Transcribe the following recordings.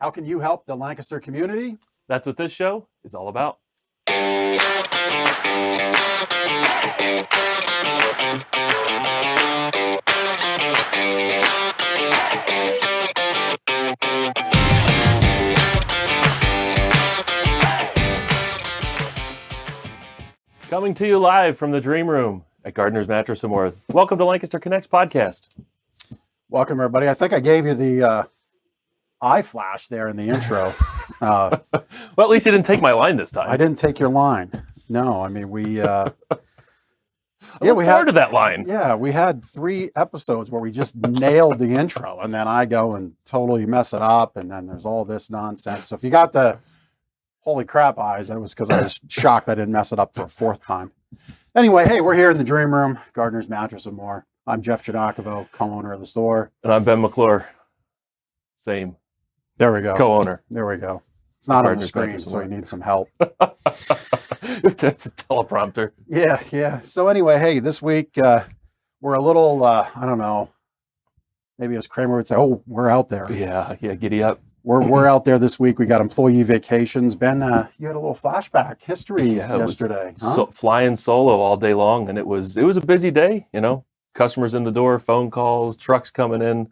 How can you help the Lancaster community? That's what this show is all about. Coming to you live from the Dream Room at Gardner's Mattress and More. Welcome to Lancaster Connects podcast. Welcome, everybody. I think I gave you the eye flash there in the intro. Well, at least you didn't take my line this time. I didn't take your line. No, I mean, we had that line. Yeah, we had 3 episodes where we just nailed the intro, and then I go and totally mess it up, and then there's all this nonsense. So if you got the holy crap eyes, that was because I was shocked I didn't mess it up for a 4th time. Anyway, hey, we're here in the Dream Room, Gardner's Mattress and More. I'm Jeff Chinakovo, co-owner of the store. And I'm Ben McClure. Same. There we go. Co-owner. There we go. It's not on the screen, Mattress so you need some help. It's a teleprompter. Yeah. So anyway, hey, this week we're a little, I don't know, maybe as Kramer would say, oh, we're out there. Yeah, giddy up. We're out there this week. We got employee vacations. Ben, you had a little flashback history yesterday. Huh? Flying solo all day long, and it was a busy day. You know, customers in the door, phone calls, trucks coming in.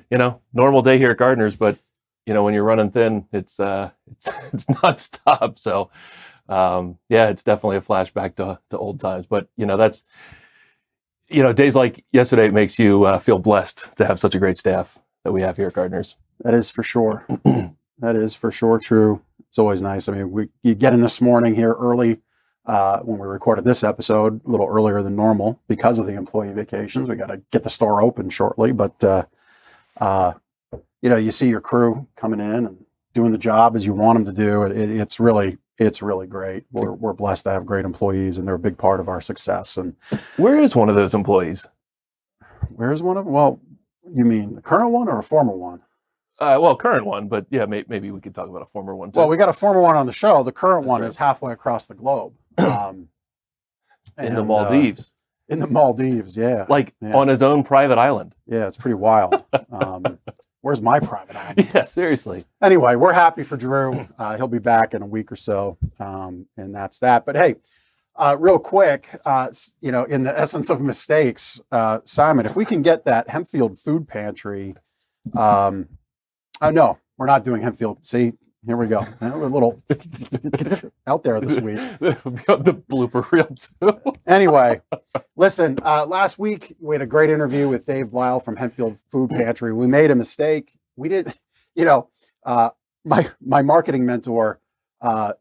You know, normal day here at Gardner's, but you know when you're running thin, it's nonstop. So, it's definitely a flashback to old times. But you know, that's days like yesterday. It makes you feel blessed to have such a great staff that we have here at Gardner's. That is for sure. That is for sure true. It's always nice. I mean, you get in this morning here early when we recorded this episode, a little earlier than normal because of the employee vacations. We got to get the store open shortly, but you see your crew coming in and doing the job as you want them to do. It's really great. We're blessed to have great employees, and they're a big part of our success. And where is one of those employees? Where is one of them? Well, you mean the current one or a former one? Current one, but yeah, maybe we could talk about a former one too. Well, we got a former one on the show. The current one is halfway across the globe. In the Maldives. In the Maldives, yeah. On his own private island. Yeah, it's pretty wild. Where's my private island? Yeah, seriously. Anyway, we're happy for Drew. He'll be back in a week or so, and that's that. But hey, real quick, in the essence of mistakes, Simon, if we can get that Hempfield Food Pantry. Oh, no, we're not doing Hempfield. See, here we go. We're a little out there this week. The blooper reel too. Anyway, listen, last week we had a great interview with Dave Blau from Hempfield Food Pantry. We made a mistake. We did, my marketing mentor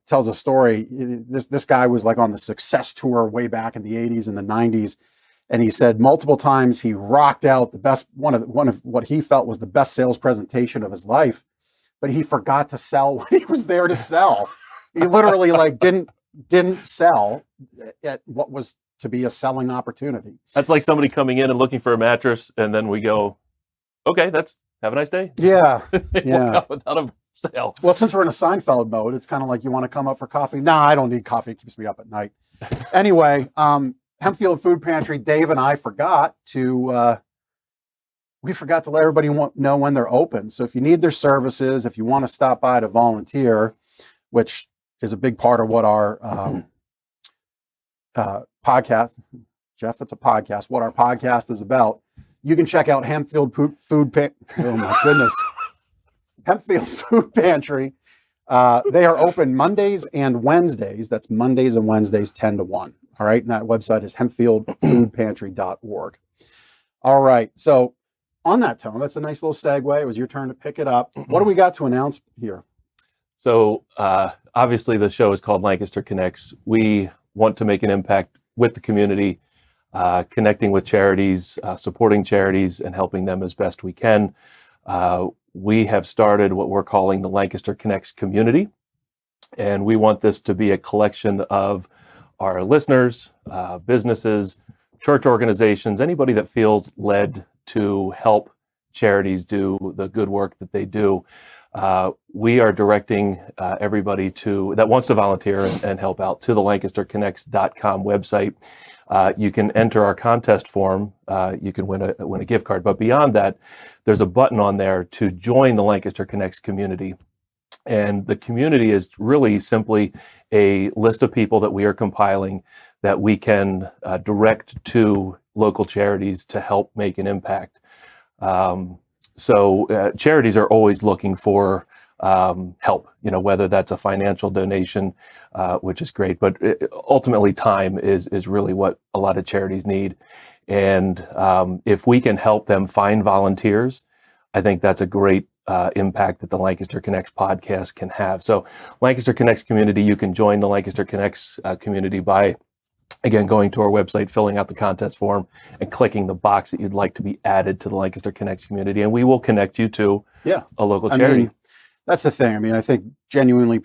tells a story. This guy was like on the success tour way back in the 80s and the 90s. And he said multiple times he rocked out the best, one of what he felt was the best sales presentation of his life, but he forgot to sell what he was there to sell. He literally didn't sell at what was to be a selling opportunity. That's like somebody coming in and looking for a mattress, and then we go, okay, have a nice day. Yeah. Without a sale. Well, since we're in a Seinfeld mode, it's kind of like you want to come up for coffee. Nah, I don't need coffee. It keeps me up at night. Anyway, Hempfield Food Pantry, Dave and I forgot to let everybody know when they're open. So if you need their services, if you want to stop by to volunteer, which is a big part of what our podcast, Jeff, it's a podcast, what our podcast is about, you can check out Hempfield Food Pantry. Oh my goodness. Hempfield Food Pantry. They are open Mondays and Wednesdays. That's Mondays and Wednesdays, 10 to 1. All right. And that website is hempfieldfoodpantry.org. All right. So on that tone, that's a nice little segue. It was your turn to pick it up. What do we got to announce here? So obviously the show is called Lancaster Connects. We want to make an impact with the community, connecting with charities, supporting charities, and helping them as best we can. We have started what we're calling the Lancaster Connects community, and we want this to be a collection of our listeners, businesses, church organizations, anybody that feels led to help charities do the good work that they do. We are directing everybody that wants to volunteer and help out to the LancasterConnects.com website. you can enter our contest form. You can win a gift card. But beyond that, there's a button on there to join the Lancaster Connects community. And the community is really simply a list of people that we are compiling that we can direct to local charities to help make an impact. So charities are always looking for help, whether that's a financial donation, which is great, but ultimately time is really what a lot of charities need. And if we can help them find volunteers, I think that's a great impact that the Lancaster Connects podcast can have. So Lancaster Connects community, you can join the Lancaster Connects community by, again, going to our website, filling out the contest form, and clicking the box that you'd like to be added to the Lancaster Connects community. And we will connect you to a local charity. That's the thing. I think genuinely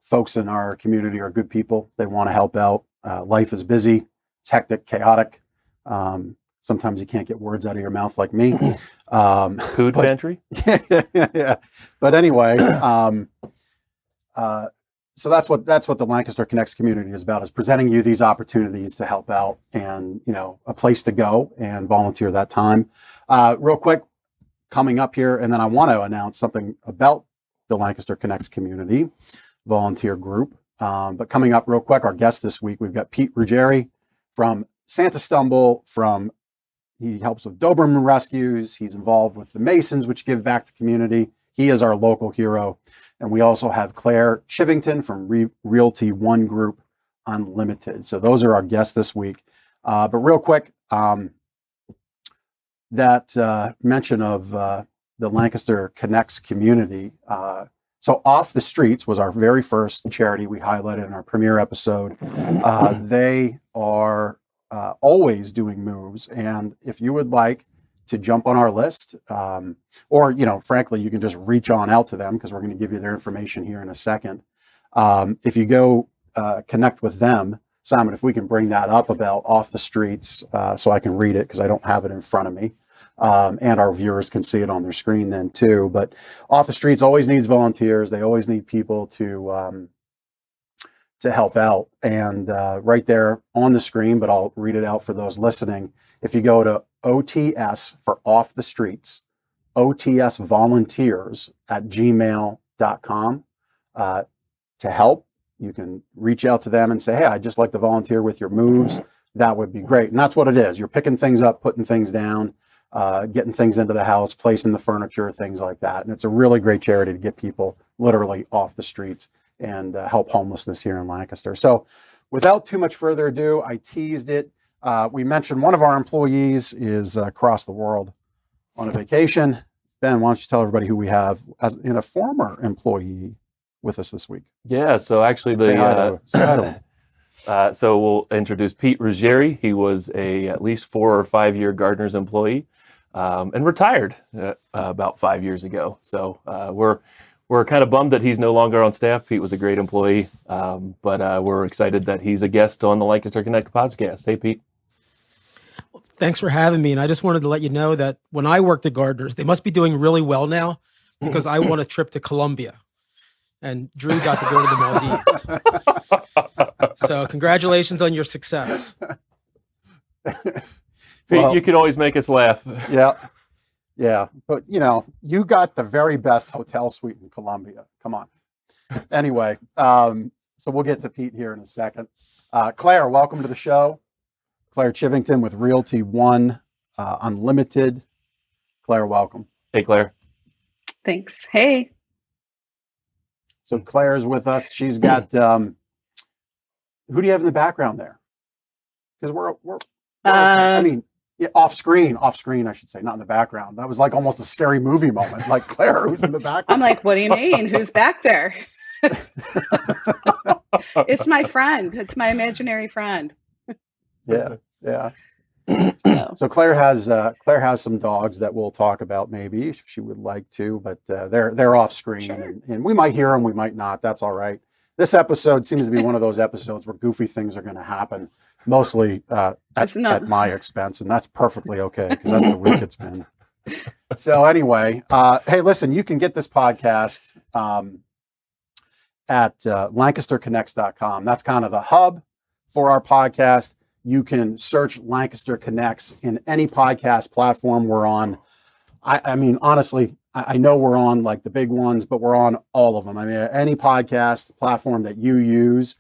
folks in our community are good people. They want to help out. Life is busy. It's hectic, chaotic. Sometimes you can't get words out of your mouth like me. Food pantry? Yeah. But anyway, so that's what the Lancaster Connects community is about, is presenting you these opportunities to help out and, a place to go and volunteer that time. Real quick, coming up here, and then I want to announce something about the Lancaster Connects community volunteer group. But coming up real quick, our guest this week, we've got Pete Ruggieri from Santa Stumble. He helps with Doberman rescues. He's involved with the Masons, which give back to community. He is our local hero. And we also have Claire Chivington from Realty One Group Unlimited. So those are our guests this week. But real quick, that mention of the Lancaster Connects community. So Off the Streets was our very first charity we highlighted in our premiere episode. They are always doing moves. And if you would like to jump on our list, or, frankly, you can just reach on out to them, because we're going to give you their information here in a second. If you go connect with them, Simon, if we can bring that up about Off the Streets, so I can read it, because I don't have it in front of me. And our viewers can see it on their screen then too. But Off the Streets always needs volunteers. They always need people to help out. And right there on the screen, but I'll read it out for those listening. If you go to OTS for Off the Streets, otsvolunteers@gmail.com to help. You can reach out to them and say, hey, I'd just like to volunteer with your moves. That would be great. And that's what it is. You're picking things up, putting things down, getting things into the house, placing the furniture, things like that. And it's a really great charity to get people literally off the streets and help homelessness here in Lancaster. So without too much further ado, I teased it. We mentioned one of our employees is across the world on a vacation. Ben, why don't you tell everybody who we have as in a former employee with us this week? Yeah, so actually so we'll introduce Pete Ruggieri. He was at least 4 or 5 year Gardeners employee, and retired about 5 years ago. So we're kind of bummed that he's no longer on staff. Pete was a great employee, but we're excited that he's a guest on the Lancaster Connect podcast. Hey, Pete. Thanks for having me. And I just wanted to let you know that when I worked at Gardeners, they must be doing really well now, because I won a trip to Colombia and Drew got to go to the Maldives. So congratulations on your success. Pete, you can always make us laugh. Yeah. But, you got the very best hotel suite in Colombia. Come on. Anyway, so we'll get to Pete here in a second. Claire, welcome to the show. Claire Chivington with Realty One Unlimited. Claire, welcome. Hey, Claire. Thanks. Hey. So Claire's with us. She's got, who do you have in the background there? Because we're off screen, I should say, not in the background. That was like almost a scary movie moment. Like, Claire, who's in the background? I'm like, what do you mean? Who's back there? It's my friend. It's my imaginary friend. Yeah. So Claire has some dogs that we'll talk about maybe if she would like to, but they're off screen. Sure. and we might hear them, we might not. That's all right. This episode seems to be one of those episodes where goofy things are going to happen, mostly at my expense, and that's perfectly okay, because that's the week it's been. So anyway, hey, listen, you can get this podcast at lancasterconnects.com. That's kind of the hub for our podcast. You can search Lancaster Connects in any podcast platform we're on. I mean, honestly, I know we're on like the big ones, but we're on all of them. I mean, any podcast platform that you use,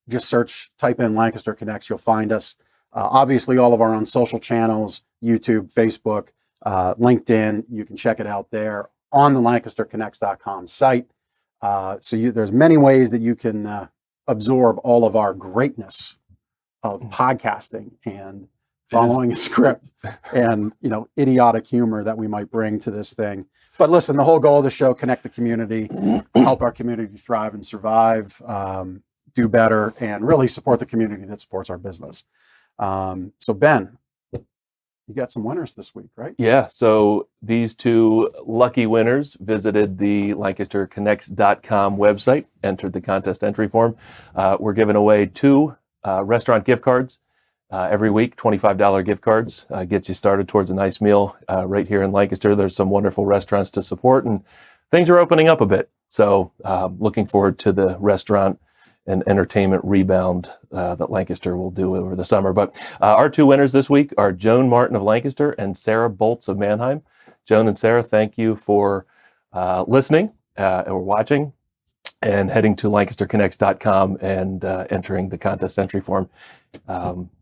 just type in Lancaster Connects, you'll find us. Obviously, all of our own social channels, YouTube, Facebook, LinkedIn, you can check it out there on the LancasterConnects.com site. There's many ways that you can absorb all of our greatness of podcasting and following a script and, idiotic humor that we might bring to this thing. But listen, the whole goal of the show, connect the community, help our community thrive and survive, do better, and really support the community that supports our business. So Ben, you got some winners this week, right? Yeah. So these two lucky winners visited the LancasterConnects.com website, entered the contest entry form. We're giving away 2 restaurant gift cards every week, $25 gift cards. Gets you started towards a nice meal right here in Lancaster. There's some wonderful restaurants to support, and things are opening up a bit. So looking forward to the restaurant and entertainment rebound that Lancaster will do over the summer. But our 2 winners this week are Joan Martin of Lancaster and Sarah Bolts of Mannheim. Joan and Sarah, thank you for listening or watching and heading to LancasterConnects.com and entering the contest entry form.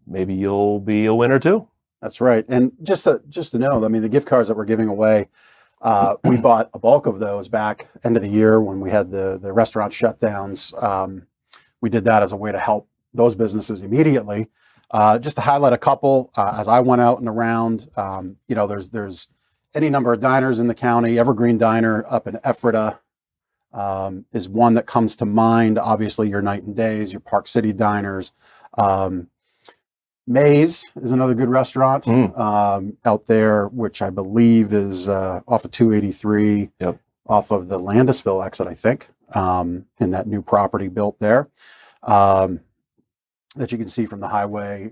Maybe you'll be a winner too. That's right. And just to know, I mean, the gift cards that we're giving away, we bought a bulk of those back end of the year when we had the restaurant shutdowns. We did that as a way to help those businesses immediately. Just to highlight a couple, as I went out and around, there's any number of diners in the county. Evergreen Diner up in Ephrata is one that comes to mind. Obviously, your Night and Days, your Park City diners. Maze is another good restaurant out there, which I believe is off of 283, off of the Landisville exit, I think, in that new property built there that you can see from the highway.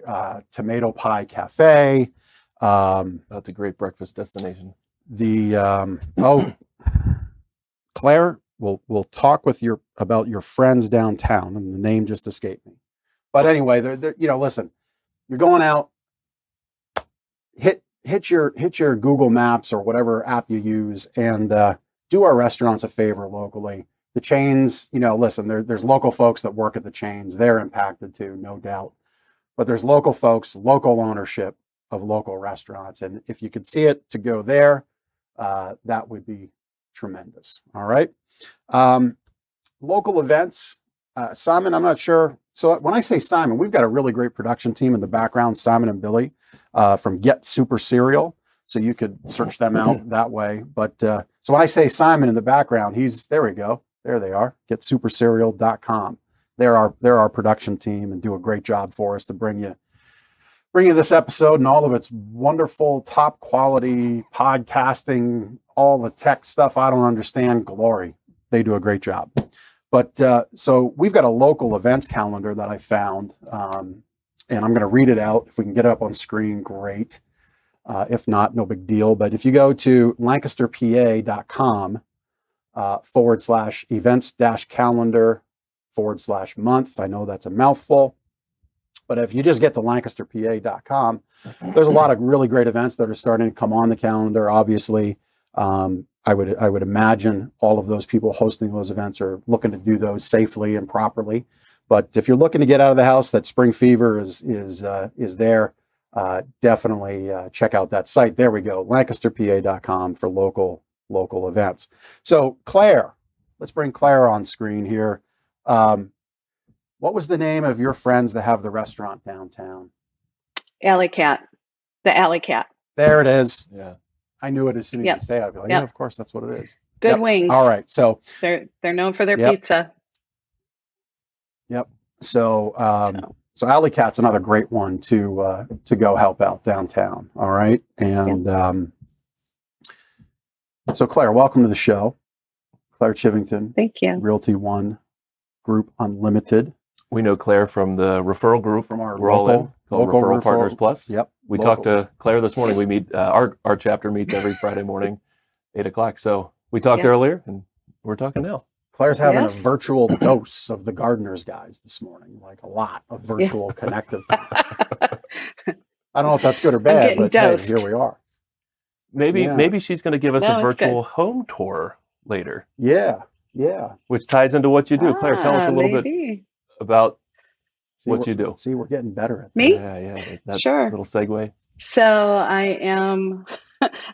Tomato Pie Cafe. That's a great breakfast destination. Claire, we'll talk about your friends downtown, and the name just escaped me. But anyway, listen. You're going out, hit your Google Maps or whatever app you use, and do our restaurants a favor locally. The chains, listen, there's local folks that work at the chains. They're impacted too, no doubt. But there's local folks, local ownership of local restaurants. And if you could see it to go there, that would be tremendous. All right. Local events. Simon, I'm not sure. So when I say Simon, we've got a really great production team in the background, Simon and Billy from Get Super Cereal. So you could search them out that way. But so when I say Simon in the background, there we go. There they are, getsupercereal.com. They're our production team and do a great job for us to bring you this episode and all of its wonderful, top quality podcasting, all the tech stuff I don't understand, glory. They do a great job. But so we've got a local events calendar that I found, and I'm going to read it out. If we can get it up on screen, great. If not, no big deal. But if you go to lancasterpa.com /events-calendar/month, I know that's a mouthful, but if you just get to lancasterpa.com, there's a lot of really great events that are starting to come on the calendar. Obviously, I would imagine all of those people hosting those events are looking to do those safely and properly. But if you're looking to get out of the house, that spring fever is there. Definitely check out that site. There we go, lancasterpa.com for local events. So Claire, let's bring Claire on screen here. What was the name of your friends that have the restaurant downtown? Alley Cat. The Alley Cat. There it is. Yeah. I knew it as soon as you say it. I'd be like, yeah, of course, that's what it is. Good wings. All right. So they're known for their pizza. Yep. So Alley Cat's another great one to go help out downtown. All right. And so Claire, welcome to the show. Claire Chivington. Thank you. Realty One Group Unlimited. We know Claire from the referral group from our local Referral Partners Plus. Yep. We talked to Claire this morning. We meet, our chapter meets every Friday morning, 8:00. So we talked earlier and we're talking now. Claire's having Yes. a virtual dose of the Gardeners guys this morning, like a lot of virtual connective time. I don't know if that's good or bad, getting but hey, dosed. here we are. Maybe Yeah. maybe she's going to give us No, a it's good. virtual home tour later, Yeah. which ties into what you do. Claire, tell us a little bit Maybe. about See, what you do. See, we're getting better at that. Me? Yeah, that Sure. little segue. So I am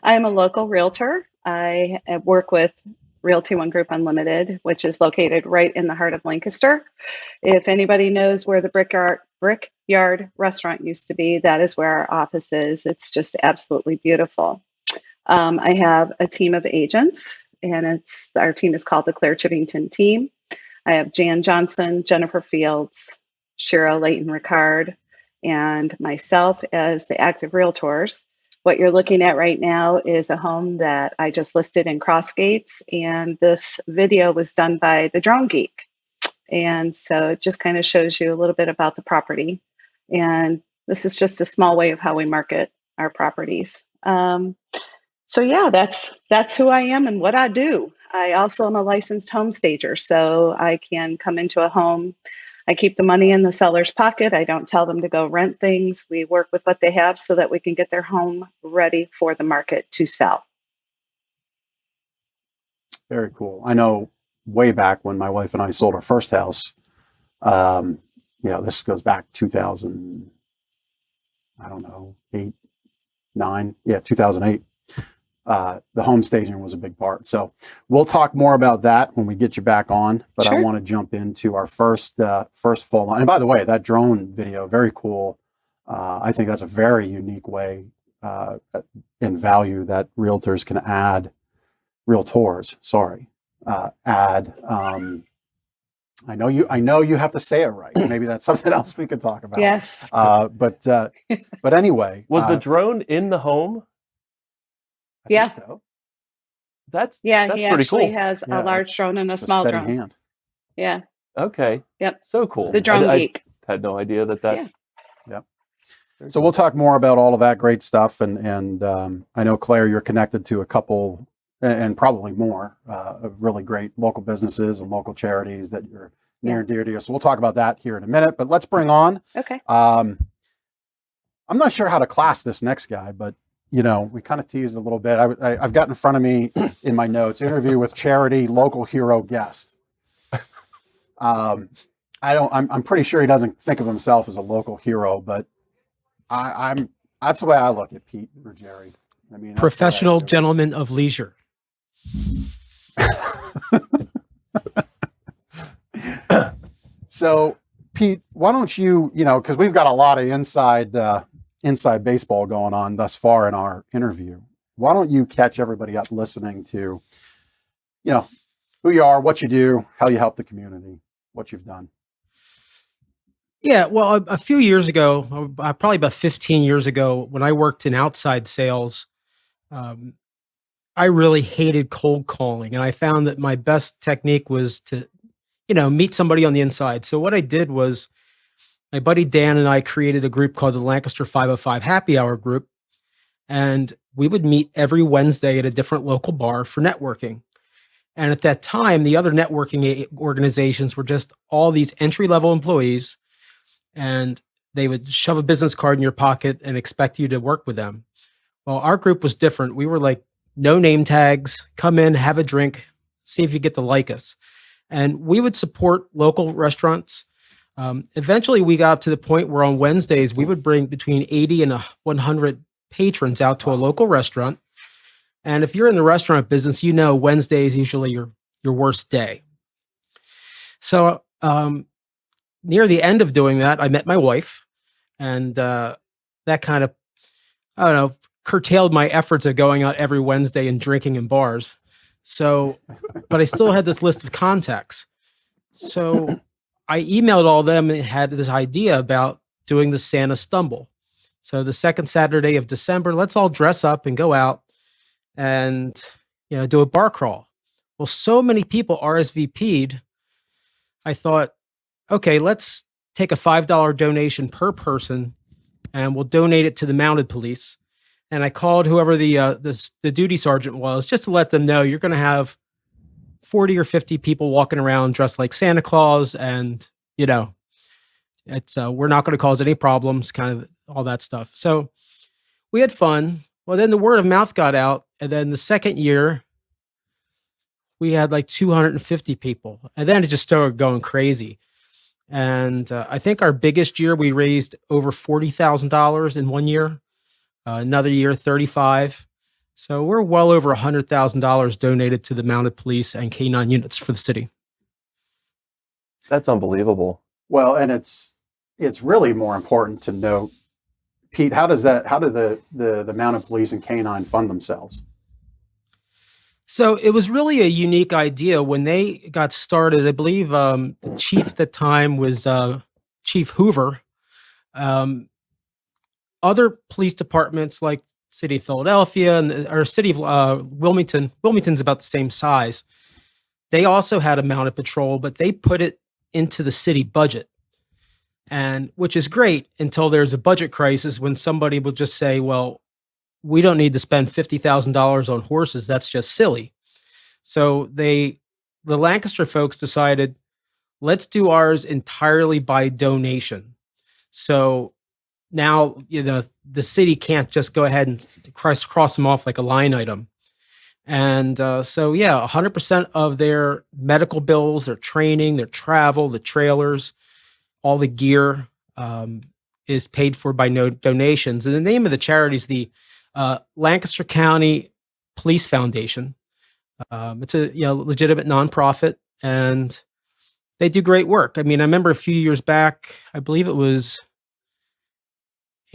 a local realtor. I work with Realty One Group Unlimited, which is located right in the heart of Lancaster. If anybody knows where the Brickyard restaurant used to be, that is where our office is. It's just absolutely beautiful. I have a team of agents, and our team is called the Claire Chivington team. I have Jan Johnson, Jennifer Fields, Shira Layton Ricard, and myself as the active realtors. What you're looking at right now is a home that I just listed in Crossgates, and this video was done by the Drone Geek. And so it just kind of shows you a little bit about the property. And this is just a small way of how we market our properties. So yeah, that's who I am and what I do. I also am a licensed home stager, so I can come into a home. I keep the money in the seller's pocket. I don't tell them to go rent things. We work with what they have so that we can get their home ready for the market to sell. Very cool. I know way back when my wife and I sold our first house, this goes back 2000, I don't know, 8, 9. Yeah, 2008. The home staging was a big part. So we'll talk more about that when we get you back on. But Sure. I want to jump into our first full line. And by the way, that drone video, very cool. I think that's a very unique way in value that realtors can add, realtors, sorry, add. I know you have to say it right. Maybe that's something else we could talk about. Yes. But anyway, Was the drone in the home? I Yeah. think so. That's He pretty actually cool. has Yeah, a large it's- drone and a it's small steady drone. hand. Yeah. Okay. Yep. So cool. The Drone I Geek. had no idea that. Yeah. Very So cool. we'll talk more about all of that great stuff, and I know Claire, you're connected to a couple, and probably more, of really great local businesses and local charities that you're near and dear to you. So we'll talk about that here in a minute. But let's bring on. Okay. I'm not sure how to class this next guy, but we kind of teased a little bit. I've got in front of me in my notes interview with charity local hero guest. I'm pretty sure he doesn't think of himself as a local hero, but that's the way I look at Pete Ruggieri. I mean, that's the way I Professional do it. gentleman of leisure. So, Pete, why don't you, because we've got a lot of inside baseball going on thus far in our interview. Why don't you catch everybody up listening to, who you are, what you do, how you help the community, what you've done. Yeah, well, a few years ago, probably about 15 years ago, when I worked in outside sales, I really hated cold calling. And I found that my best technique was to, meet somebody on the inside. So what I did was my buddy Dan and I created a group called the Lancaster 505 Happy Hour Group. And we would meet every Wednesday at a different local bar for networking. And at that time, the other networking organizations were just all these entry-level employees, and they would shove a business card in your pocket and expect you to work with them. Well, our group was different. We were like, no name tags, come in, have a drink, see if you get to like us. And we would support local restaurants. Eventually, we got up to the point where on Wednesdays, we would bring between 80 and 100 patrons out to a local restaurant. And if you're in the restaurant business, Wednesday is usually your worst day. So near the end of doing that, I met my wife, and that kind of, I don't know, curtailed my efforts of going out every Wednesday and drinking in bars. So, but I still had this list of contacts. So I emailed all of them and had this idea about doing the Santa Stumble. So the second Saturday of December, let's all dress up and go out and do a bar crawl. Well, so many people RSVP'd. I thought, okay, let's take a $5 donation per person, and we'll donate it to the mounted police. And I called whoever the duty sergeant was, just to let them know you're going to have 40 or 50 people walking around dressed like Santa Claus, and it's we're not going to cause any problems, kind of all that stuff. So we had fun. Well, then the word of mouth got out, and then the second year we had like 250 people, and then it just started going crazy. And I think our biggest year we raised over $40,000 in one year. Another year, 35. So we're well over $100,000 donated to the mounted police and K9 units for the city. That's unbelievable. Well, and it's really more important to note, Pete, how do the mounted police and K9 fund themselves? So it was really a unique idea when they got started. I believe the chief at the time was Chief Hoover. Other police departments like City of Philadelphia or City of Wilmington's about the same size. They also had a mounted patrol, but they put it into the city budget, and which is great until there's a budget crisis when somebody will just say, well, we don't need to spend $50,000 on horses. That's just silly. So the Lancaster folks decided, let's do ours entirely by donation. So now, the city can't just go ahead and cross them off like a line item. And so, yeah, 100% of their medical bills, their training, their travel, the trailers, all the gear is paid for by donations. And the name of the charity is the Lancaster County Police Foundation. It's a legitimate nonprofit, and they do great work. I mean, I remember a few years back, I believe it was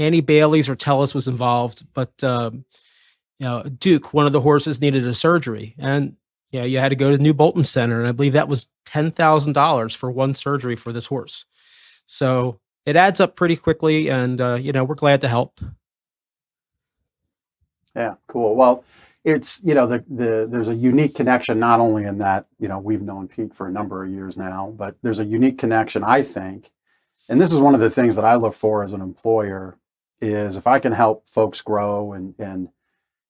Annie Bailey's or Tellus was involved, but Duke, one of the horses, needed a surgery, and you had to go to the New Bolton Center, and I believe that was $10,000 for one surgery for this horse. So it adds up pretty quickly, and we're glad to help. Yeah, cool. Well, it's there's a unique connection, not only in that we've known Pete for a number of years now, but there's a unique connection, I think, and this is one of the things that I look for as an employer, is if I can help folks grow and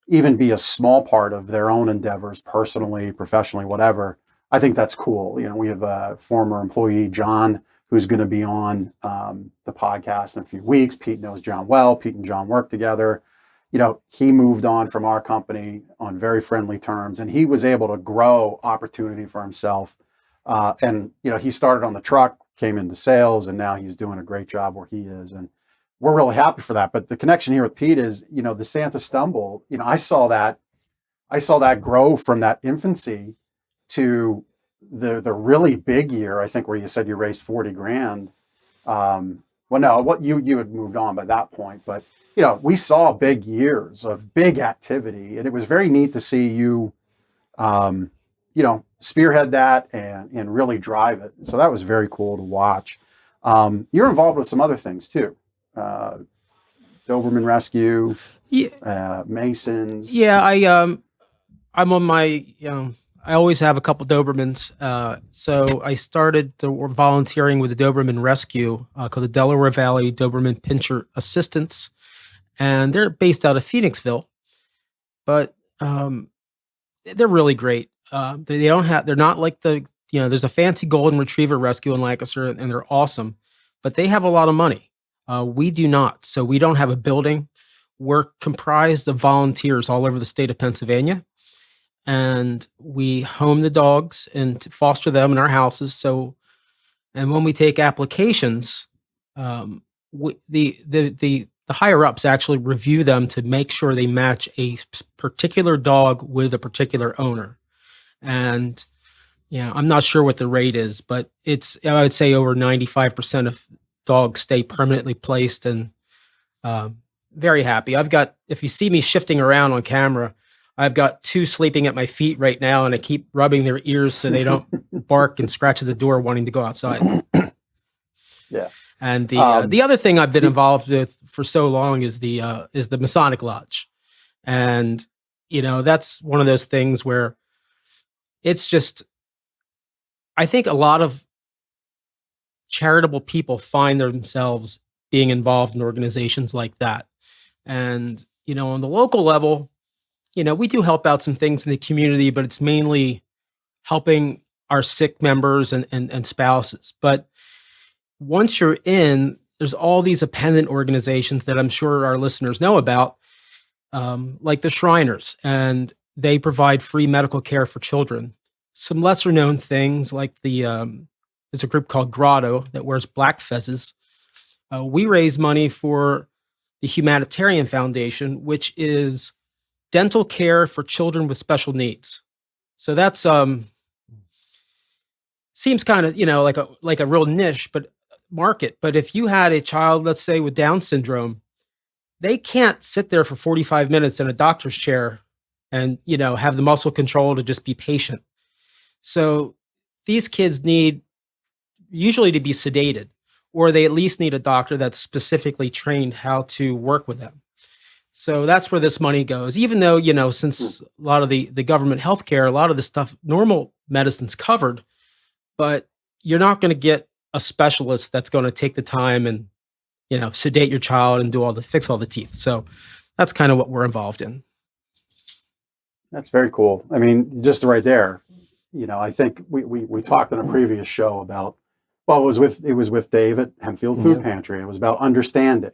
even be a small part of their own endeavors, personally, professionally, whatever, I think that's cool. We have a former employee, John, who's going to be on the podcast in a few weeks. Pete knows John well. Pete and John work together. He moved on from our company on very friendly terms, and he was able to grow opportunity for himself. And he started on the truck, came into sales, and now he's doing a great job where he is. And we're really happy for that. But the connection here with Pete is, the Santa Stumble, I saw that grow from that infancy to the really big year, I think, where you said you raised 40 grand. Well, no, what you had moved on by that point, but we saw big years of big activity, and it was very neat to see you, spearhead that and really drive it. So that was very cool to watch. You're involved with some other things too. Doberman Rescue, Masons. Yeah, I'm on my, I always have a couple Dobermans. So I started volunteering with the Doberman Rescue called the Delaware Valley Doberman Pinscher Assistance. And they're based out of Phoenixville, but they're really great. They're not like there's a fancy golden retriever rescue in Lancaster, and they're awesome, but they have a lot of money. We do not. So we don't have a building. We're comprised of volunteers all over the state of Pennsylvania, and we home the dogs and foster them in our houses. And when we take applications, the higher ups actually review them to make sure they match a particular dog with a particular owner. And I'm not sure what the rate is, but I would say over 95% of dogs stay permanently placed, and very happy. If you see me shifting around on camera, I've got two sleeping at my feet right now, and I keep rubbing their ears so they don't bark and scratch at the door wanting to go outside. Yeah. And the other thing I've been involved with for so long is the Masonic Lodge, and that's one of those things where it's just, I think a lot of charitable people find themselves being involved in organizations like that, and on the local level, we do help out some things in the community, but it's mainly helping our sick members and spouses. But once you're in, there's all these appendant organizations that I'm sure our listeners know about, like the Shriners, and they provide free medical care for children. Some lesser known things like there's a group called Grotto that wears black fezzes. We raise money for the Humanitarian Foundation, which is dental care for children with special needs. So that's seems kind of like a real niche, but market. But if you had a child, let's say with Down syndrome, they can't sit there for 45 minutes in a doctor's chair and have the muscle control to just be patient. So these kids need usually to be sedated, or they at least need a doctor that's specifically trained how to work with them. So that's where this money goes. Even though, since a lot of the government healthcare, a lot of the stuff, normal medicine's covered, but you're not going to get a specialist that's going to take the time and, sedate your child and fix all the teeth. So that's kind of what we're involved in. That's very cool. I mean, just right there, I think we talked in a previous show about, well, it was with Dave at Hempfield Food Pantry. It was about understanding.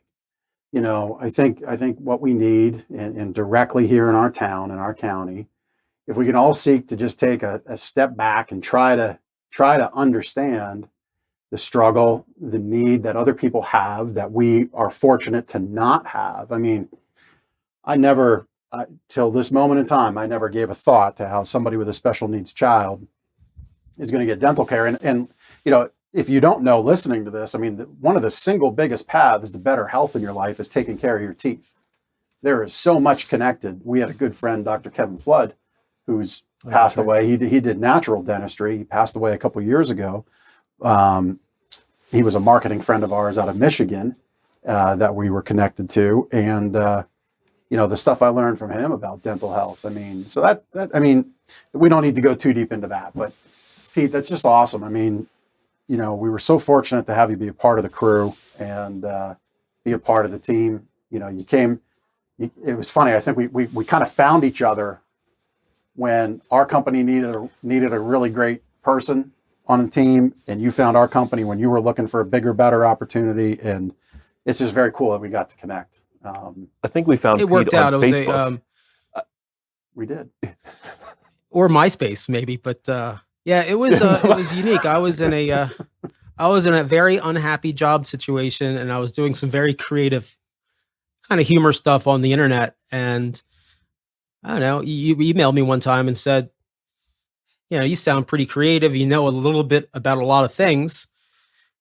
I think what we need, and directly here in our town, in our county, if we can all seek to just take a step back and try to understand the struggle, the need that other people have that we are fortunate to not have. I mean, till this moment in time, I never gave a thought to how somebody with a special needs child is going to get dental care. And if you don't know, listening to this, I mean, one of the single biggest paths to better health in your life is taking care of your teeth. There is so much connected. We had a good friend, Dr. Kevin Flood, who's passed away. He did natural dentistry. He passed away a couple of years ago. He was a marketing friend of ours out of Michigan that we were connected to. And, the stuff I learned from him about dental health. I mean, so that we don't need to go too deep into that. But, Pete, that's just awesome. I mean, we were so fortunate to have you be a part of the crew and be a part of the team. It was funny. I think we kind of found each other when our company needed a really great person on the team, and you found our company when you were looking for a bigger, better opportunity. And it's just very cool that we got to connect. I think we found it worked Pete out. on It was Facebook. We did. Or MySpace maybe, but it was unique. I was in a very unhappy job situation, and I was doing some very creative kind of humor stuff on the internet. And I don't know, you emailed me one time and said, you sound pretty creative. You know a little bit about a lot of things.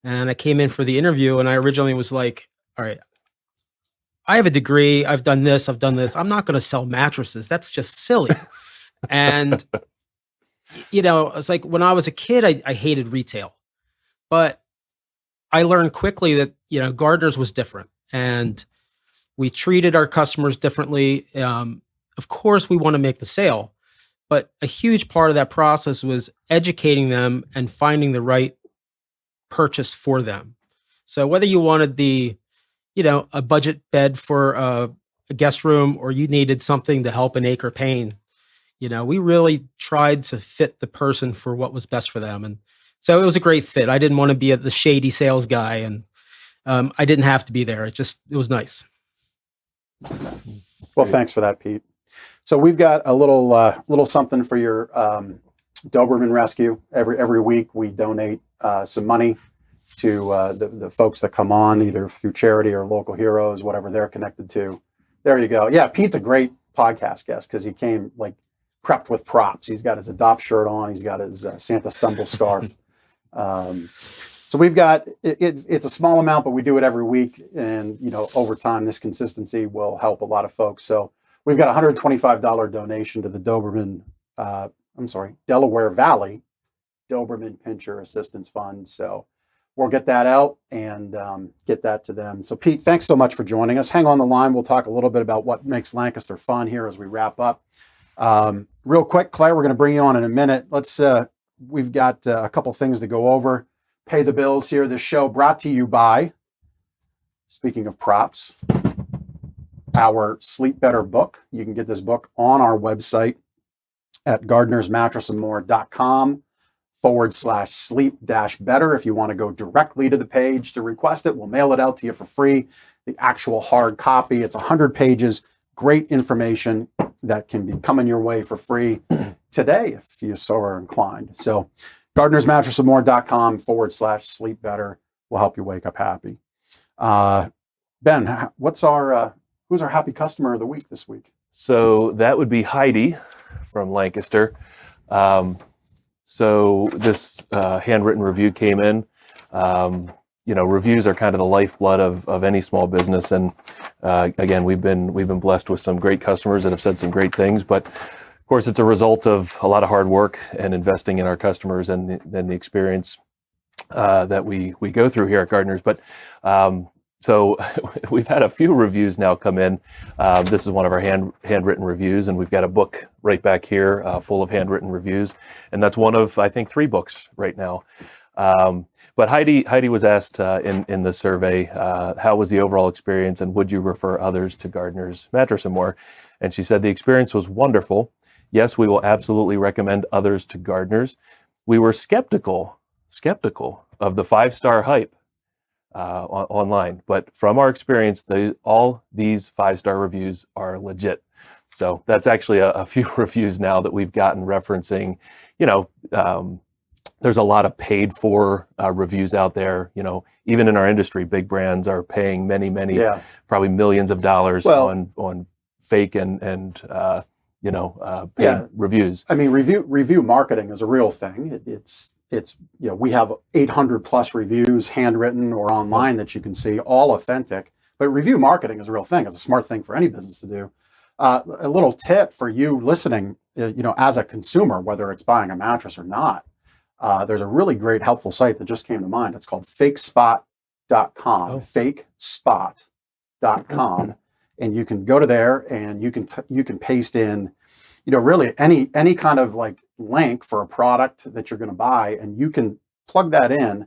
And I came in for the interview, and I originally was like, all right, I have a degree. I've done this. I'm not going to sell mattresses. That's just silly. And, it's like when I was a kid, I hated retail. But I learned quickly that, Gardner's was different. And we treated our customers differently. Of course, we want to make the sale. But a huge part of that process was educating them and finding the right purchase for them. So whether you wanted a budget bed for a guest room, or you needed something to help an ache or pain, we really tried to fit the person for what was best for them. And so it was a great fit. I didn't want to be the shady sales guy, and I didn't have to be there. It was nice. Well, thanks for that, Pete. So we've got a little something for your Doberman rescue. Every week we donate some money to the folks that come on, either through charity or local heroes, whatever they're connected to. There you go. Yeah, Pete's a great podcast guest because he came prepped with props. He's got his Adopt shirt on. He's got his Santa Stumble scarf. So we've got, it's a small amount, but we do it every week. And, over time, this consistency will help a lot of folks. So we've got a $125 donation to the Delaware Valley Doberman Pinscher Assistance Fund. So we'll get that out and get that to them. So Pete, thanks so much for joining us. Hang on the line. We'll talk a little bit about what makes Lancaster fun here as we wrap up. Real quick, Claire, we're going to bring you on in a minute. We've got a couple things to go over. Pay the bills here. This show brought to you by, speaking of props, our Sleep Better book. You can get this book on our website. at gardenersmattressandmore.com/sleep-better. If you want to go directly to the page to request it, we'll mail it out to you for free. The actual hard copy. It's 100 pages, great information that can be coming your way for free today if you so are inclined. So gardenersmattressandmore.com/sleep-better will help you wake up happy. Ben, who's our happy customer of the week this week? So that would be Heidi from Lancaster. So this handwritten review came in. Reviews are kind of the lifeblood of any small business, and again, we've been blessed with some great customers that have said some great things. But of course, it's a result of a lot of hard work and investing in our customers and the experience that we go through here at Gardeners. But so we've had a few reviews now come in. This is one of our handwritten reviews, and we've got a book right back here full of handwritten reviews, and that's one of, I think, 3 books right now. But Heidi was asked in the survey, how was the overall experience, and would you refer others to Gardeners Mattress and More? And she said the experience was wonderful. Yes, we will absolutely recommend others to Gardeners. We were skeptical of the 5-star hype online, but from our experience, all these 5-star reviews are legit. So that's actually a few reviews now that we've gotten referencing, there's a lot of paid for reviews out there. Even in our industry, big brands are paying many, probably millions of dollars on fake and paid reviews. I mean, review marketing is a real thing. It's we have 800 plus reviews, handwritten or online, that you can see, all authentic. But review marketing is a real thing. It's a smart thing for any business to do. A little tip for you listening, as a consumer, whether it's buying a mattress or not, there's a really great helpful site that just came to mind. It's called fakespot.com, fakespot.com. And you can go to there and you can paste in, really any kind of like link for a product that you're going to buy, and you can plug that in.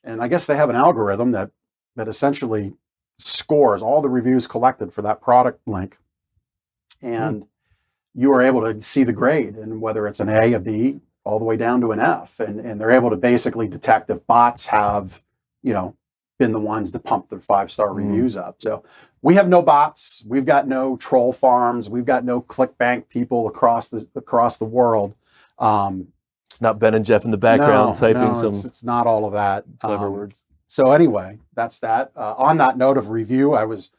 And I guess they have an algorithm that essentially scores all the reviews collected for that product link. And you are able to see the grade, and whether it's an A, a B, all the way down to an F. And they're able to basically detect if bots have, been the ones to pump their 5-star reviews up. So we have no bots. We've got no troll farms. We've got no ClickBank people across the world. It's not Ben and Jeff in the background typing some. It's not all of that. Clever words. So anyway, that's that. On that note of review, I was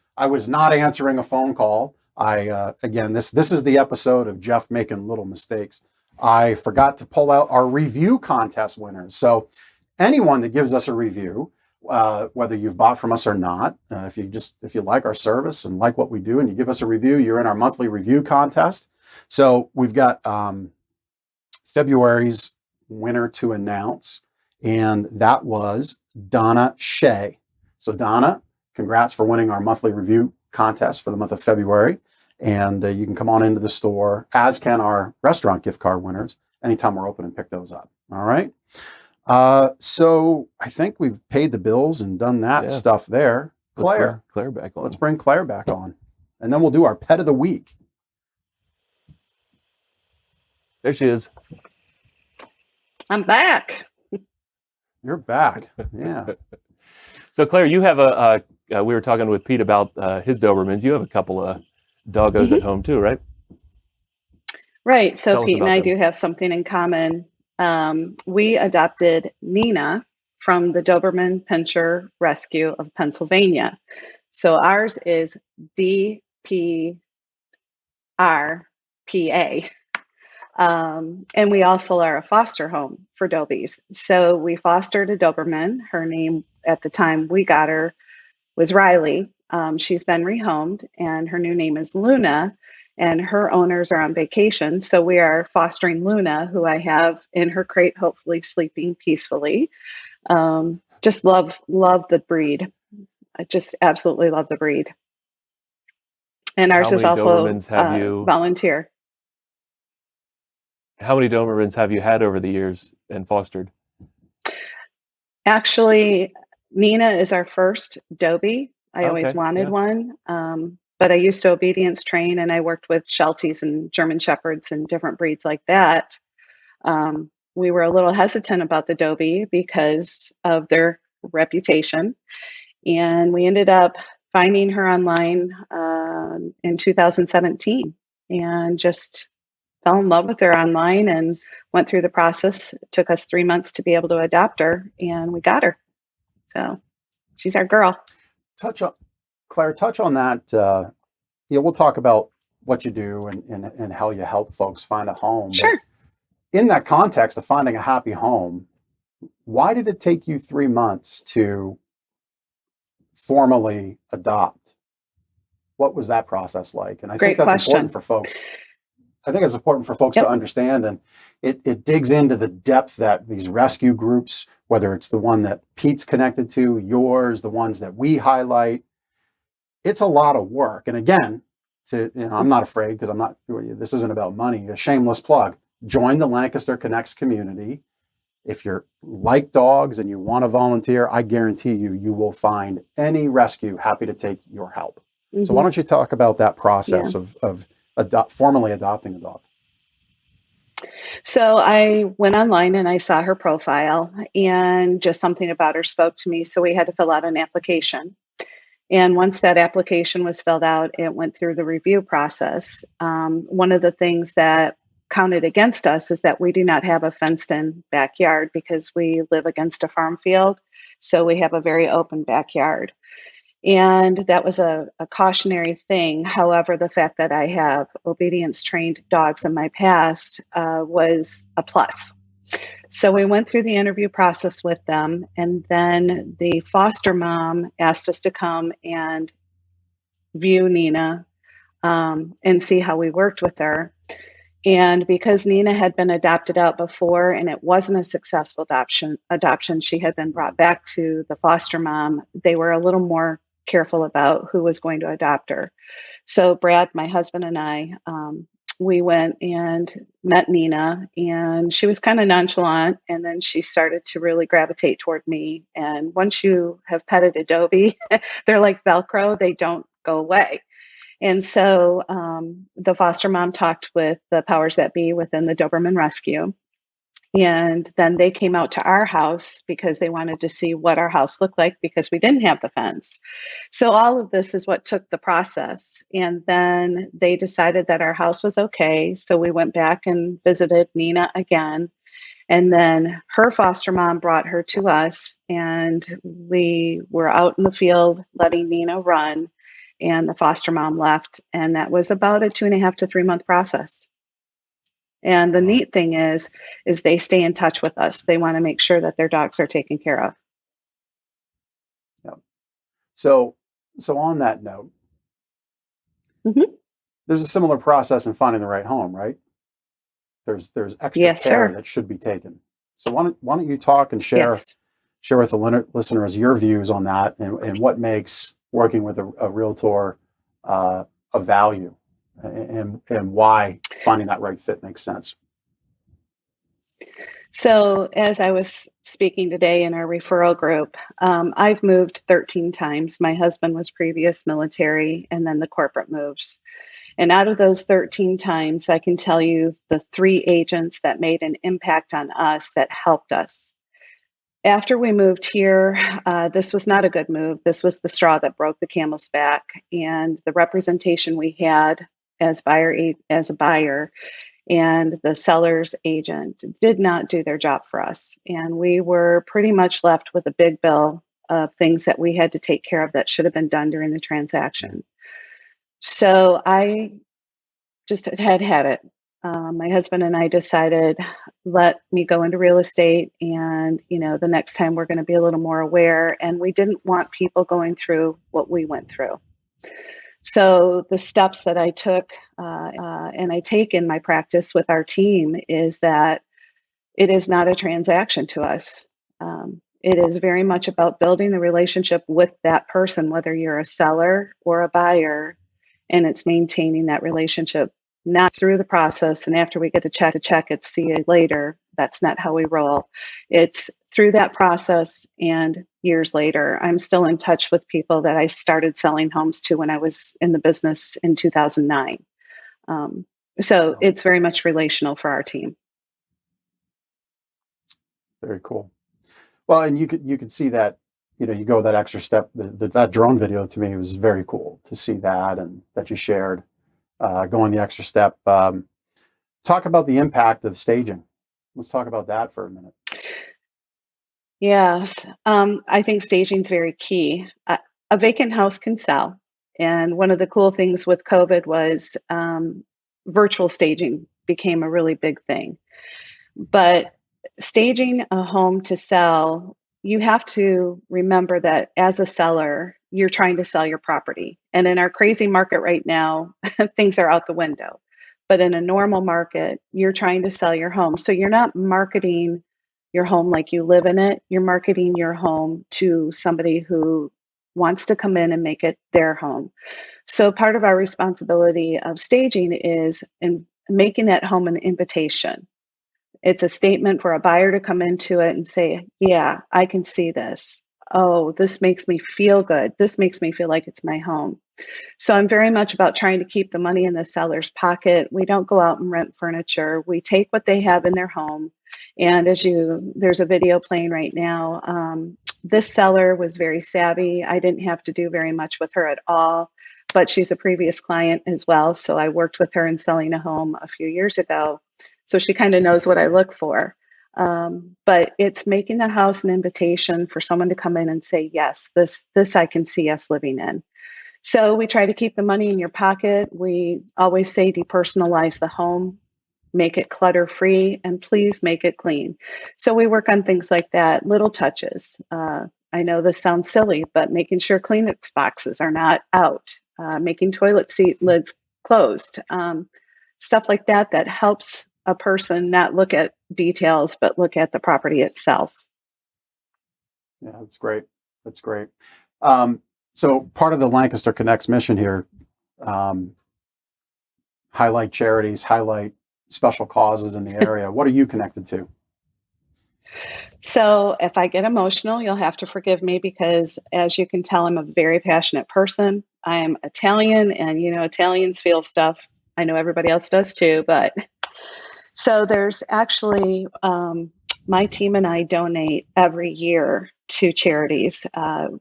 not answering a phone call. Again, this is the episode of Jeff making little mistakes. I forgot to pull out our review contest winners. So anyone that gives us a review, whether you've bought from us or not, if you like our service and like what we do and you give us a review, you're in our monthly review contest. So we've got February's winner to announce, and that was Donna Shea. So Donna, congrats for winning our monthly review contest for the month of February. And you can come on into the store, as can our restaurant gift card winners, anytime we're open, and pick those up. All right. So I think we've paid the bills and done that stuff there. Claire back on. Let's bring Claire back on. And then we'll do our pet of the week. There she is. I'm back. You're back. Yeah. So Claire, you have we were talking with Pete about his Dobermans. You have a couple of doggos at home too, right? Right. So Tell us Pete and about I them. do have something in common. We adopted Nina from the Doberman Pinscher Rescue of Pennsylvania. So ours is DPRPA. And we also are a foster home for Dobies. So we fostered a Doberman. Her name at the time we got her was Riley. She's been rehomed, and her new name is Luna, and her owners are on vacation. So we are fostering Luna, who I have in her crate, hopefully sleeping peacefully. Just love the breed. I just absolutely love the breed. And ours is also volunteer. How many Dobermans have you had over the years and fostered? Actually, Nina is our first Dobie. I always wanted one. but I used to obedience train, and I worked with Shelties and German Shepherds and different breeds like that. We were a little hesitant about the Dobie because of their reputation, and we ended up finding her online in 2017 and just fell in love with her online and went through the process. It took us 3 months to be able to adopt her, and we got her. So she's our girl. Claire, touch on that. We'll talk about what you do and how you help folks find a home. Sure. But in that context of finding a happy home, why did it take you 3 months to formally adopt? What was that process like? And I Great think that's question. important for folks. I think it's important for folks Yep. to understand, and it digs into the depth that these rescue groups, whether it's the one that Pete's connected to, yours, the ones that we highlight, it's a lot of work. And again, I'm not afraid because this isn't about money, a shameless plug. Join the Lancaster Connects community. If you're like dogs and you want to volunteer, I guarantee you will find any rescue happy to take your help. Mm-hmm. So why don't you talk about that process of formally adopting a dog? So I went online and I saw her profile, and just something about her spoke to me. So we had to fill out an application. And once that application was filled out, it went through the review process. One of the things that counted against us is that we do not have a fenced-in backyard because we live against a farm field. So we have a very open backyard. And that was a cautionary thing. However, the fact that I have obedience-trained dogs in my past was a plus. So we went through the interview process with them, and then the foster mom asked us to come and view Nina and see how we worked with her. And because Nina had been adopted out before and it wasn't a successful adoption, she had been brought back to the foster mom. They were a little more careful about who was going to adopt her. So Brad, my husband, and I, we went and met Nina, and she was kind of nonchalant, and then she started to really gravitate toward me. And once you have petted a Dobie, they're like Velcro, they don't go away. And so the foster mom talked with the powers that be within the Doberman Rescue. And then they came out to our house because they wanted to see what our house looked like because we didn't have the fence. So all of this is what took the process. And then they decided that our house was okay. So we went back and visited Nina again. And then her foster mom brought her to us, and we were out in the field letting Nina run. And the foster mom left. And that was about a 2.5 to 3 month process. And the neat thing is they stay in touch with us. They want to make sure that their dogs are taken care of. Yeah. So on that note, there's a similar process in finding the right home, right? There's extra Yes, care sir. that should be taken. So why don't you talk and share with the listeners your views on that and what makes working with a realtor a value, and why finding that right fit makes sense. So as I was speaking today in our referral group, I've moved 13 times. My husband was previous military and then the corporate moves. And out of those 13 times, I can tell you the 3 agents that made an impact on us that helped us. After we moved here, this was not a good move. This was the straw that broke the camel's back. And the representation we had as a buyer and the seller's agent did not do their job for us. And we were pretty much left with a big bill of things that we had to take care of that should have been done during the transaction. So I just had it. My husband and I decided, let me go into real estate, and the next time we're going to be a little more aware, and we didn't want people going through what we went through. So the steps that I took and I take in my practice with our team is that it is not a transaction to us. It is very much about building the relationship with that person, whether you're a seller or a buyer, and it's maintaining that relationship, not through the process. And after we get the check, it's see you later. That's not how we roll. It's through that process and years later, I'm still in touch with people that I started selling homes to when I was in the business in 2009. So it's very much relational for our team. Very cool. Well, and you could see that, you go that extra step. That drone video to me was very cool to see that, and that you shared, going the extra step. Talk about the impact of staging. Let's talk about that for a minute. Yes, I think staging is very key. A vacant house can sell. And one of the cool things with COVID was virtual staging became a really big thing. But staging a home to sell, you have to remember that as a seller, you're trying to sell your property. And in our crazy market right now, things are out the window. But in a normal market, you're trying to sell your home. So you're not marketing your home like you live in it. You're marketing your home to somebody who wants to come in and make it their home. So part of our responsibility of staging is in making that home an invitation. It's a statement for a buyer to come into it and say, yeah, I can see this. Oh, this makes me feel good. This makes me feel like it's my home. So I'm very much about trying to keep the money in the seller's pocket. We don't go out and rent furniture. We take what they have in their home. And there's a video playing right now. This seller was very savvy. I didn't have to do very much with her at all, but she's a previous client as well. So I worked with her in selling a home a few years ago. So she kind of knows what I look for. But it's making the house an invitation for someone to come in and say, yes, this I can see us living in. So we try to keep the money in your pocket. We always say depersonalize the home, make it clutter free, and please make it clean. So we work on things like that, little touches. I know this sounds silly, but making sure Kleenex boxes are not out, making toilet seat lids closed, stuff like that helps a person not look at details, but look at the property itself. Yeah, that's great. That's great. So part of the Lancaster Connects mission here, highlight charities, highlight special causes in the area. What are you connected to? So if I get emotional, you'll have to forgive me because, as you can tell, I'm a very passionate person. I'm Italian, and Italians feel stuff. I know everybody else does too, but so there's actually my team and I donate every year to charities.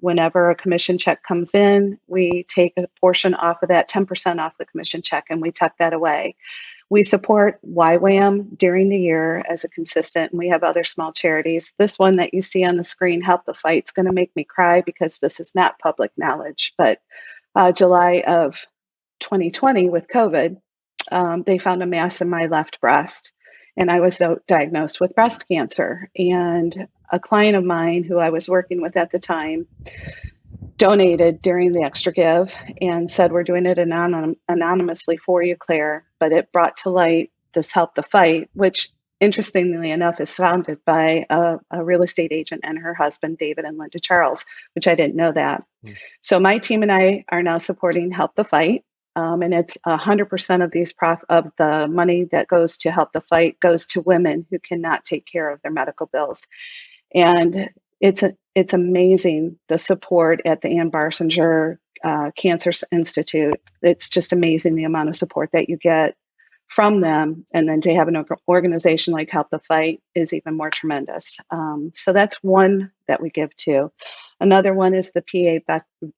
Whenever a commission check comes in, we take a portion off of that, 10% off the commission check, and we tuck that away. We support YWAM during the year as a consistent, and we have other small charities. This one that you see on the screen, Help the Fight, is going to make me cry because this is not public knowledge. But July of 2020 with COVID, they found a mass in my left breast, and I was diagnosed with breast cancer. And a client of mine who I was working with at the time donated during the extra give and said, we're doing it anonymously for you, Claire. But it brought to light this Help the Fight, which interestingly enough is founded by a real estate agent and her husband, David and Linda Charles, which I didn't know that. So my team and I are now supporting Help the Fight. And it's 100% of the money that goes to Help the Fight goes to women who cannot take care of their medical bills. And it's amazing, the support at the Ann Barsinger Cancer Institute. It's just amazing the amount of support that you get from them. And then to have an organization like Help the Fight is even more tremendous. So that's one that we give to. Another one is the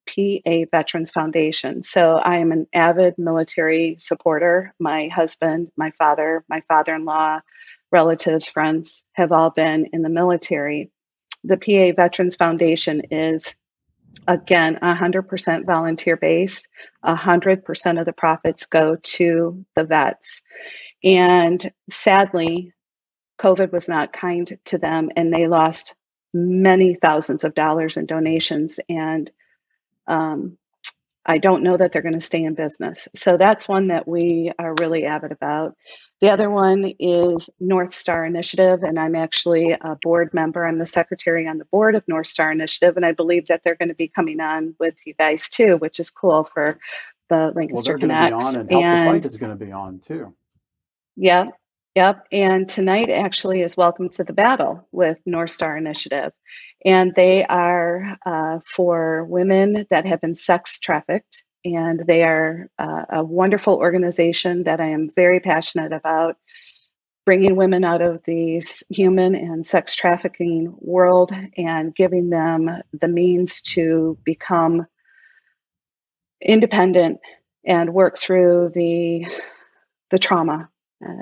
PA Veterans Foundation. So I am an avid military supporter. My husband, my father, my father-in-law, relatives, friends have all been in the military. The PA Veterans Foundation is, again, 100% volunteer base. 100% of the profits go to the vets. And sadly, COVID was not kind to them, and they lost many thousands of dollars in donations. And I don't know that they're going to stay in business. So that's one that we are really avid about. The other one is Northstar Initiative, and I'm actually a board member. I'm the secretary on the board of Northstar Initiative, and I believe that they're going to be coming on with you guys too, which is cool for the Lancaster Well, they're going to be Connects. on, and Help the Fight is going to be on too. Yeah. Yep. And tonight actually is Welcome to the Battle with Northstar Initiative. And they are for women that have been sex trafficked. And they are a wonderful organization that I am very passionate about, bringing women out of the human and sex trafficking world and giving them the means to become independent and work through the trauma.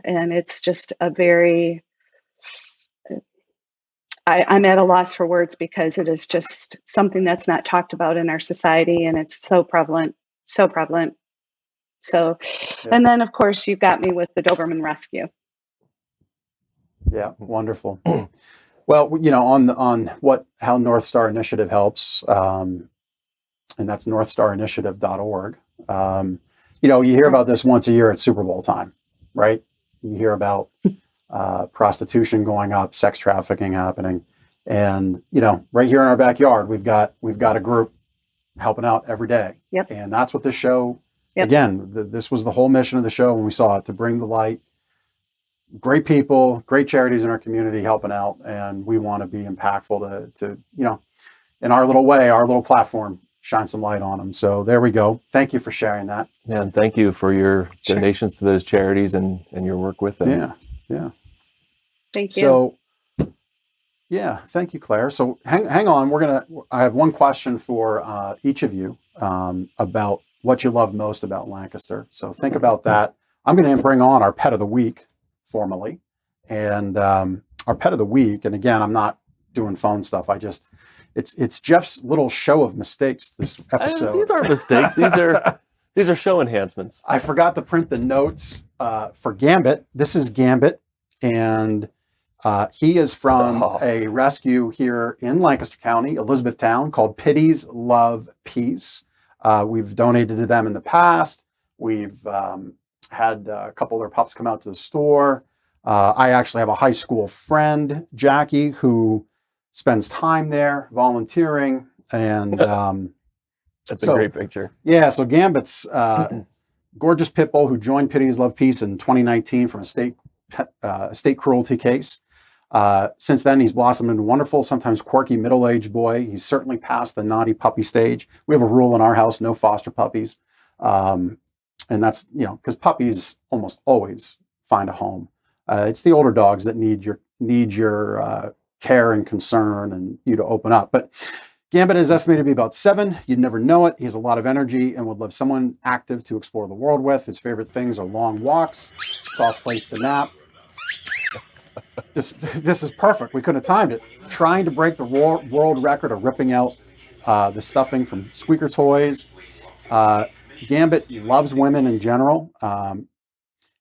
And it's just a very, I'm at a loss for words because it is just something that's not talked about in our society, and it's so prevalent, so prevalent. So, Yeah. and then of course you've got me with the Doberman Rescue. Yeah, wonderful. Well, on how Northstar Initiative helps, and that's northstarinitiative.org. You hear about this once a year at Super Bowl time, right? You hear about prostitution going up, sex trafficking happening, and right here in our backyard, we've got a group helping out every day. Yep. And that's what this show. Yep. Again, this was the whole mission of the show when we saw it, to bring the light. Great people, great charities in our community helping out, and we want to be impactful to in our little way, our little platform, shine some light on them. So there we go. Thank you for sharing that. Yeah, and thank you for your Sure. donations to those charities and your work with them. Yeah. Thank you. So, yeah, thank you, Claire. So hang on. I have one question for each of you about what you love most about Lancaster. So think about that. I'm going to bring on our pet of the week formally, and our pet of the week. And again, I'm not doing phone stuff. It's Jeff's little show of mistakes this episode. These aren't mistakes. These are show enhancements. I forgot to print the notes for Gambit. This is Gambit, and he is from a rescue here in Lancaster County, Elizabethtown, called Pities Love Peace. We've donated to them in the past. We've had a couple of their pups come out to the store. I actually have a high school friend, Jackie, who spends time there volunteering. And that's a great picture. Yeah, so Gambit's gorgeous pit bull who joined Pities Love Peace in 2019 from a state cruelty case. Since then, he's blossomed into a wonderful, sometimes quirky middle-aged boy. He's certainly past the naughty puppy stage. We have a rule in our house, no foster puppies. And that's, because puppies almost always find a home. It's the older dogs that need your care and concern and you to open up. But Gambit is estimated to be about 7. You'd never know it. He has a lot of energy and would love someone active to explore the world with. His favorite things are long walks, soft place to nap. This is perfect. We could have timed it. Trying to break the world record of ripping out the stuffing from squeaker toys. Gambit loves women in general, and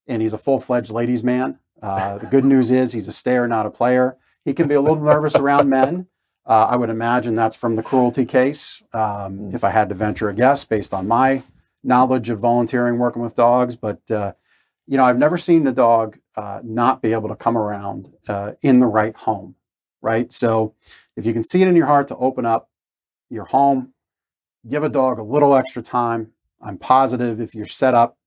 he's a full-fledged ladies' man. The good news is he's a stayer, not a player. He can be a little nervous around men. I would imagine that's from the cruelty case, if I had to venture a guess based on my knowledge of volunteering working with dogs. But, I've never seen a dog not be able to come around in the right home, right? So if you can see it in your heart to open up your home, give a dog a little extra time. I'm positive if you're set up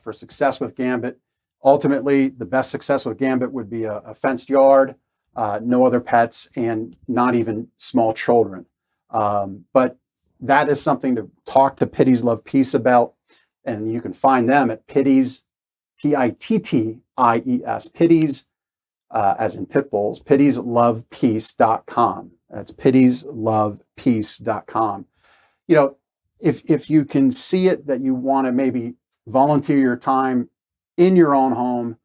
for success with Gambit, ultimately the best success with Gambit would be a fenced yard, no other pets, and not even small children. But that is something to talk to Pities Love Peace about. And you can find them at Pities, Pitties, Pities, as in pit bulls, pitieslovepeace.com. That's pitieslovepeace.com. If you can see it that you want to maybe volunteer your time in your own home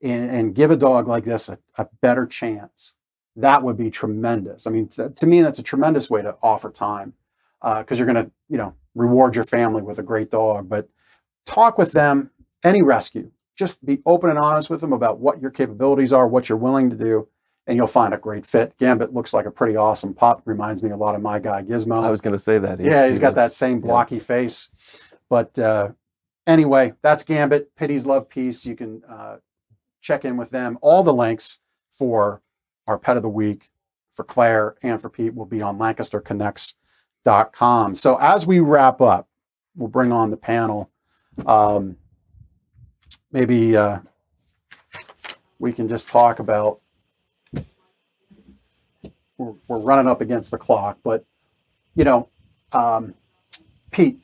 and give a dog like this a better chance, that would be tremendous. I mean, to me, that's a tremendous way to offer time because you're going to, reward your family with a great dog. But talk with them, any rescue. Just be open and honest with them about what your capabilities are, what you're willing to do, and you'll find a great fit. Gambit looks like a pretty awesome pup. Reminds me a lot of my guy, Gizmo. I was going to say that. He's got that same blocky face. But anyway, that's Gambit, Pities Love Peace. You can check in with them. All the links for our Pet of the Week, for Claire and for Pete, will be on LancasterConnects.com. So as we wrap up, we'll bring on the panel. Maybe we can just talk about. We're running up against the clock, but Pete,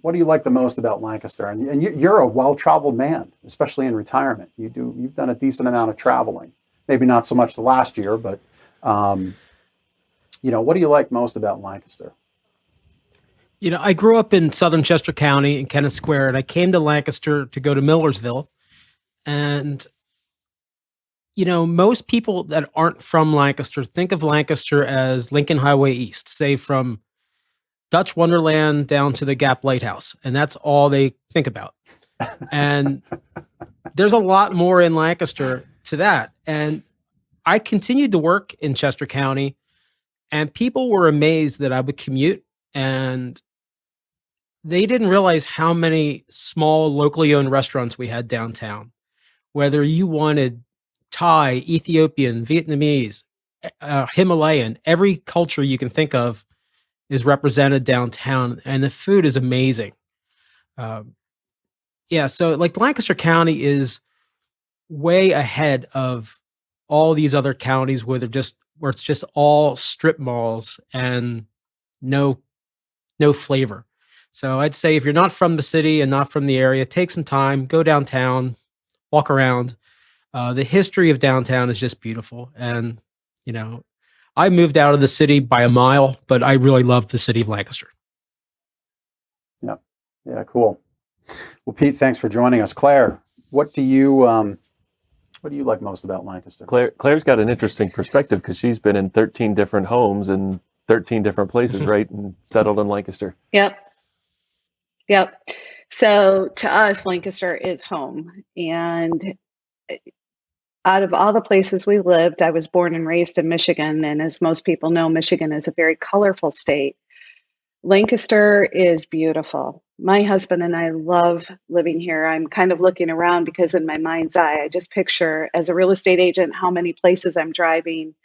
what do you like the most about Lancaster? And you're a well-traveled man, especially in retirement. You've done a decent amount of traveling. Maybe not so much the last year, but what do you like most about Lancaster? I grew up in southern Chester County in Kennett Square, and I came to Lancaster to go to Millersville. And, most people that aren't from Lancaster think of Lancaster as Lincoln Highway East, say from Dutch Wonderland down to the Gap Lighthouse. And that's all they think about. And there's a lot more in Lancaster to that. And I continued to work in Chester County, and people were amazed that I would commute, and they didn't realize how many small locally owned restaurants we had downtown. Whether you wanted Thai, Ethiopian, Vietnamese, Himalayan, every culture you can think of is represented downtown, and the food is amazing. So like Lancaster County is way ahead of all these other counties where it's just all strip malls and no flavor. So I'd say if you're not from the city and not from the area, take some time, go downtown, walk around. The history of downtown is just beautiful. And, I moved out of the city by a mile, but I really love the city of Lancaster. Yeah. Yeah. Cool. Well, Pete, thanks for joining us. Claire, what do you like most about Lancaster? Claire's got an interesting perspective because she's been in 13 different homes in 13 different places, right? And settled in Lancaster. Yep. So to us, Lancaster is home. And out of all the places we lived, I was born and raised in Michigan. And as most people know, Michigan is a very colorful state. Lancaster is beautiful. My husband and I love living here. I'm kind of looking around because in my mind's eye, I just picture as a real estate agent how many places I'm driving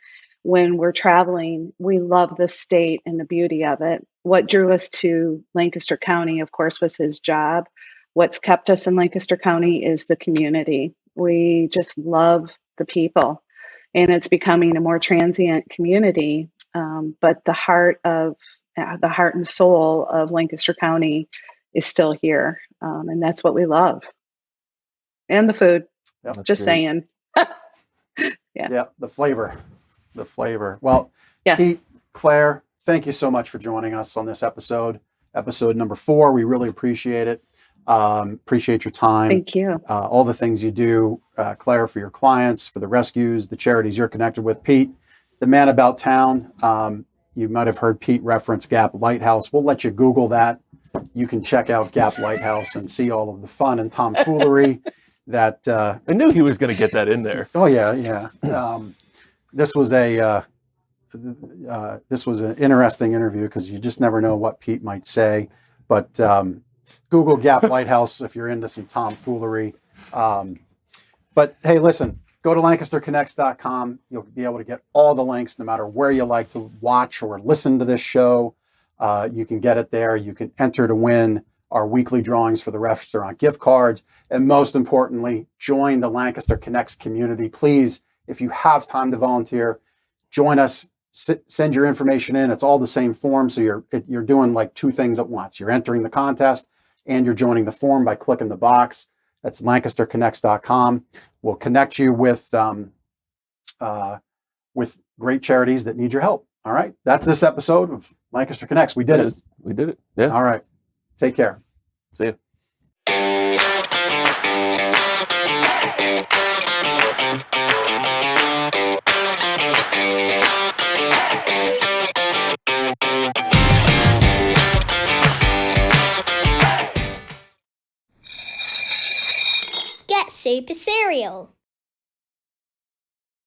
when we're traveling. We love the state and the beauty of it. What drew us to Lancaster County, of course, was his job. What's kept us in Lancaster County is the community. We just love the people, and it's becoming a more transient community. But the heart and soul of Lancaster County is still here, and that's what we love. And the food. Yep, just saying. Yeah, the flavor. Well, yes. Pete, Claire, thank you so much for joining us on this episode number 4. We really appreciate it. Appreciate your time. Thank you. All the things you do, Claire, for your clients, for the rescues, the charities you're connected with. Pete, the man about town. You might have heard Pete reference Gap Lighthouse. We'll let you Google that. You can check out Gap Lighthouse and see all of the fun and tomfoolery that. I knew he was going to get that in there. Oh yeah. This was an interesting interview because you just never know what Pete might say. But Google Gap Lighthouse if you're into some tomfoolery. But hey, listen, go to LancasterConnects.com. You'll be able to get all the links no matter where you like to watch or listen to this show. You can get it there. You can enter to win our weekly drawings for the restaurant gift cards. And most importantly, join the Lancaster Connects community. Please, if you have time to volunteer, join us. Send your information in. It's all the same form. So you're doing like 2 things at once. You're entering the contest and you're joining the form by clicking the box. That's LancasterConnects.com. We'll connect you with great charities that need your help. All right. That's this episode of Lancaster Connects. We did it. We did it. Yeah. All right. Take care. See ya. Get Super Cereal.